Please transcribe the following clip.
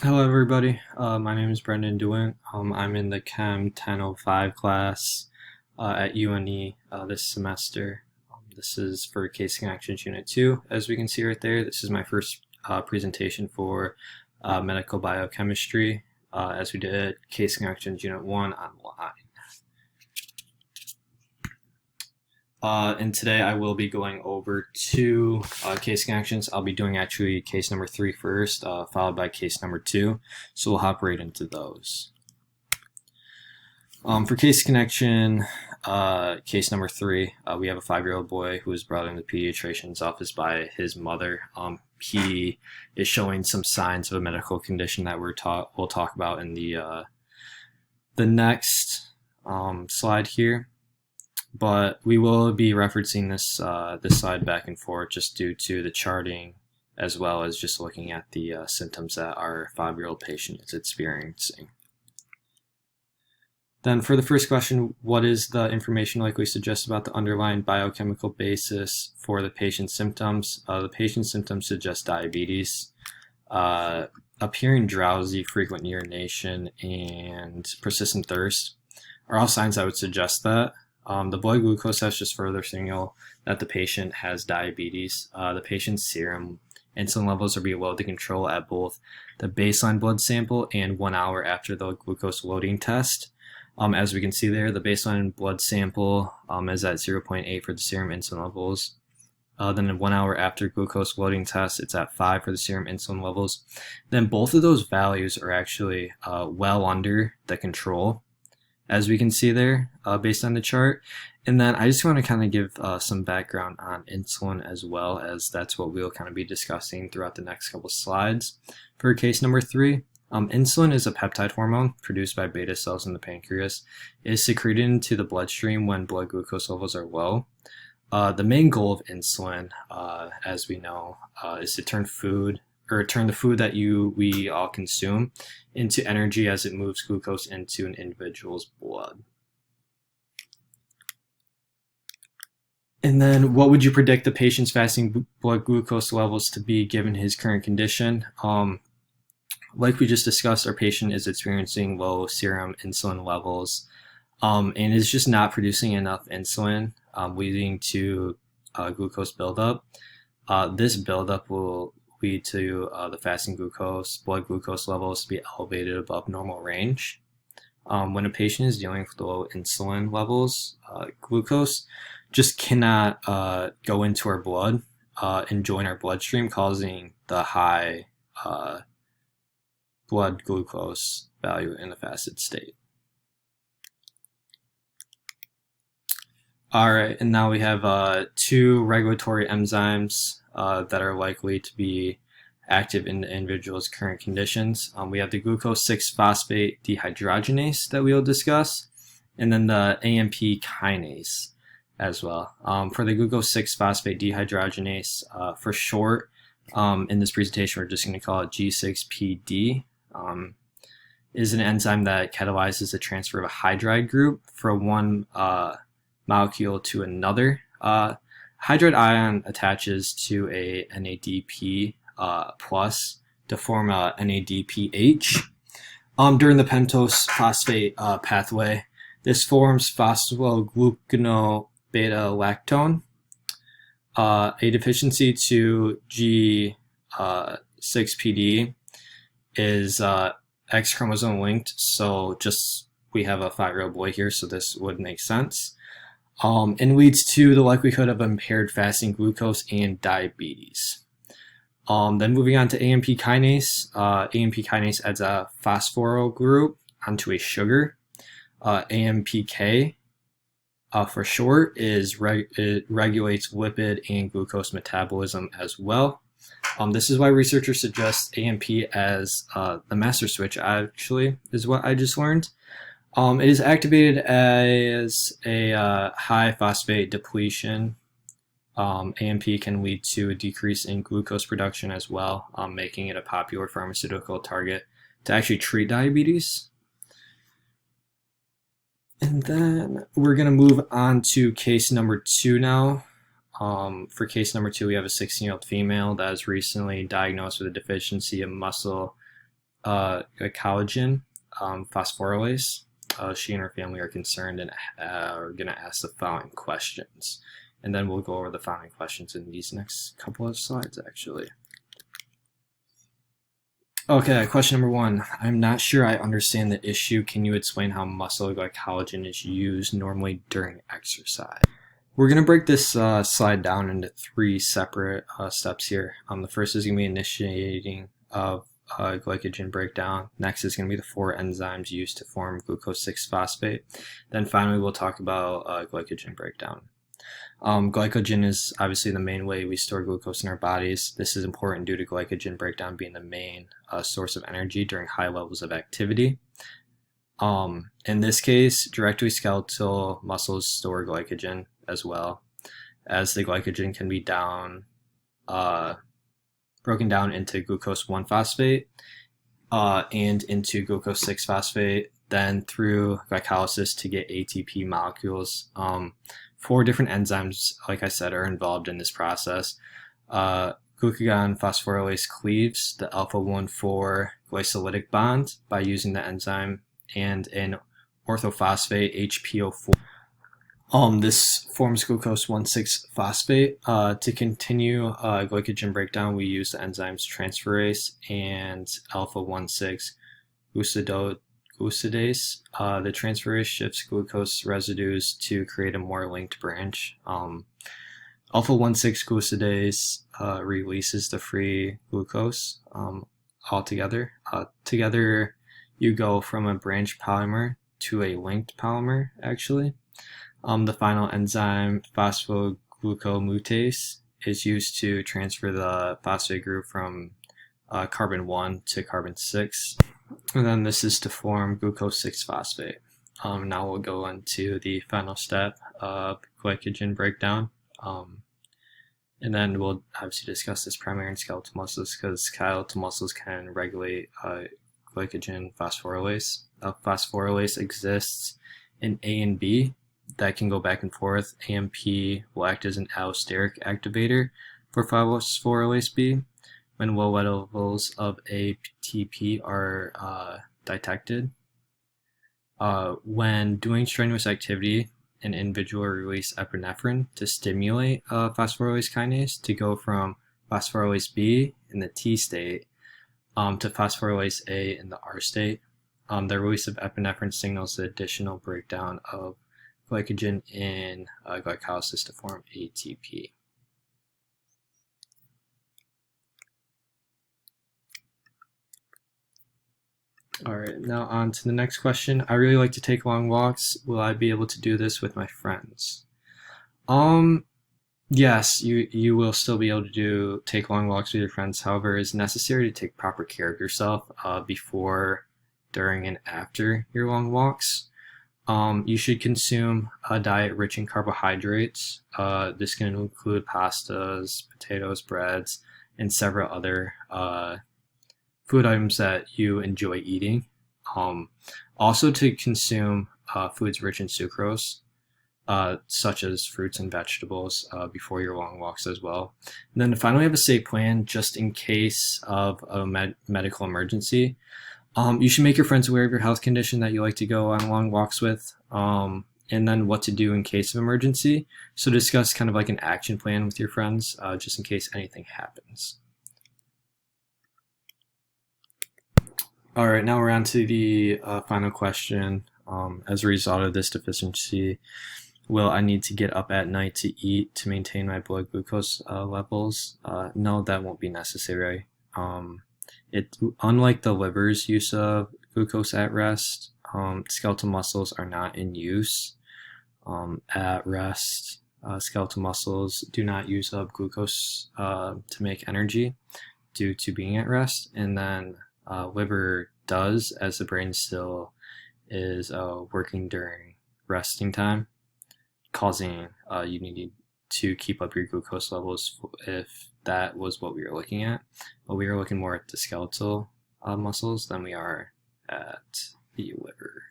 Hello everybody, my name is Brendan Dewant. I'm in the CHEM 1005 class at UNE this semester. This is for Case Connections Unit 2. As we can see right there, this is my first presentation for medical biochemistry as we did Case Connections Unit 1 online. And today I will be going over two case connections. I'll be doing actually case number 3 first, followed by case number 2. So we'll hop right into those. For case connection, case number 3, we have a 5-year-old boy who was brought into the pediatrician's office by his mother. He is showing some signs of a medical condition that we'll talk about in the next slide here. But we will be referencing this slide back and forth just due to the charting, as well as just looking at the symptoms that our 5-year-old patient is experiencing. Then for the first question, what is the information likely suggest about the underlying biochemical basis for the patient's symptoms? The patient's symptoms suggest diabetes, appearing drowsy, frequent urination, and persistent thirst are all signs that would suggest that. The blood glucose tests just further signal that the patient has diabetes. The patient's serum insulin levels are below the control at both the baseline blood sample and 1 hour after the glucose loading test. As we can see there, the baseline blood sample is at 0.8 for the serum insulin levels. Then 1 hour after glucose loading test, it's at 5 for the serum insulin levels. Then both of those values are actually well under the control, as we can see there, based on the chart. And then I just want to kind of give some background on insulin as well, as that's what we'll kind of be discussing throughout the next couple slides. For case number 3, insulin is a peptide hormone produced by beta cells in the pancreas. It is secreted into the bloodstream when blood glucose levels are low. The main goal of insulin, as we know, is to turn the food that we all consume into energy as it moves glucose into an individual's blood. And then what would you predict the patient's fasting blood glucose levels to be given his current condition? Like we just discussed, our patient is experiencing low serum insulin levels and is just not producing enough insulin, leading to glucose buildup. This buildup will lead to the fasting blood glucose levels to be elevated above normal range. When a patient is dealing with low insulin levels, glucose just cannot go into our blood and join our bloodstream, causing the high blood glucose value in a fasted state. All right, and now we have 2 regulatory enzymes that are likely to be active in the individual's current conditions. We have the glucose 6-phosphate dehydrogenase that we will discuss, and then the AMP kinase as well. For the glucose 6-phosphate dehydrogenase, for short, in this presentation we're just going to call it G6PD, is an enzyme that catalyzes the transfer of a hydride group from one molecule to another. Hydride ion attaches to a NADP plus to form a NADPH. During the pentose phosphate pathway, this forms phosphoglucano beta lactone. A deficiency to G6PD is X chromosome linked, so just we have a 5-year-old boy here, so this would make sense. And leads to the likelihood of impaired fasting glucose and diabetes. Then moving on to AMP kinase. AMP kinase adds a phosphoryl group onto a sugar. AMPK, for short, it regulates lipid and glucose metabolism as well. This is why researchers suggest AMP as the master switch, actually, is what I just learned. It is activated as a high phosphate depletion. AMP can lead to a decrease in glucose production as well, making it a popular pharmaceutical target to actually treat diabetes. And then we're going to move on to case number 2 now. For case number 2, we have a 16-year-old female that was recently diagnosed with a deficiency of muscle glycogen phosphorylase. She and her family are concerned and are going to ask the following questions. And then we'll go over the following questions in these next couple of slides, actually. Okay, question number 1. I'm not sure I understand the issue. Can you explain how muscle glycogen is used normally during exercise? We're going to break this slide down into 3 separate steps here. The first is going to be initiating of glycogen breakdown. Next is going to be the 4 enzymes used to form glucose 6-phosphate. Then finally we'll talk about glycogen breakdown. Glycogen is obviously the main way we store glucose in our bodies. This is important due to glycogen breakdown being the main source of energy during high levels of activity. In this case, directly skeletal muscles store glycogen as well, as the glycogen can be broken down into glucose 1-phosphate and into glucose 6-phosphate, then through glycolysis to get ATP molecules. 4 different enzymes, like I said, are involved in this process. Glucagon phosphorylase cleaves the alpha-1,4 glycolytic bond by using the enzyme and an orthophosphate HPO4. This forms glucose 1,6-phosphate. To continue glycogen breakdown, we use the enzymes transferase and alpha-1,6 glucidase. The transferase shifts glucose residues to create a more linked branch. Alpha-1,6 glucidase releases the free glucose altogether. Together, you go from a branch polymer to a linked polymer, actually. The final enzyme, phosphoglucomutase, is used to transfer the phosphate group from carbon 1 to carbon 6. And then this is to form glucose 6-phosphate. Now we'll go into the final step of glycogen breakdown. And then we'll obviously discuss this primary and skeletal muscles, because skeletal muscles can regulate glycogen phosphorylase. Phosphorylase exists in A and B that can go back and forth. AMP will act as an allosteric activator for phosphorylase B when low levels of ATP are detected. When doing strenuous activity, an individual will release epinephrine to stimulate phosphorylase kinase to go from phosphorylase B in the T state to phosphorylase A in the R state. The release of epinephrine signals the additional breakdown of glycogen in glycolysis to form ATP. Alright, now on to the next question. I really like to take long walks. Will I be able to do this with my friends? Yes, you will still be able to take long walks with your friends. However, it's necessary to take proper care of yourself before, during, and after your long walks. You should consume a diet rich in carbohydrates. This can include pastas, potatoes, breads, and several other food items that you enjoy eating. Also to consume foods rich in sucrose, such as fruits and vegetables before your long walks as well. And then to finally have a safe plan just in case of a medical emergency. You should make your friends aware of your health condition that you like to go on long walks with, and then what to do in case of emergency. So discuss kind of like an action plan with your friends just in case anything happens. All right, now we're on to the final question. As a result of this deficiency, will I need to get up at night to eat to maintain my blood glucose levels? No, that won't be necessary. Unlike the liver's use of glucose at rest, skeletal muscles are not in use at rest. Skeletal muscles do not use up glucose to make energy due to being at rest, and then liver does, as the brain still is working during resting time, causing you need to keep up your glucose levels if that was what we were looking at. But we are looking more at the skeletal muscles than we are at the liver.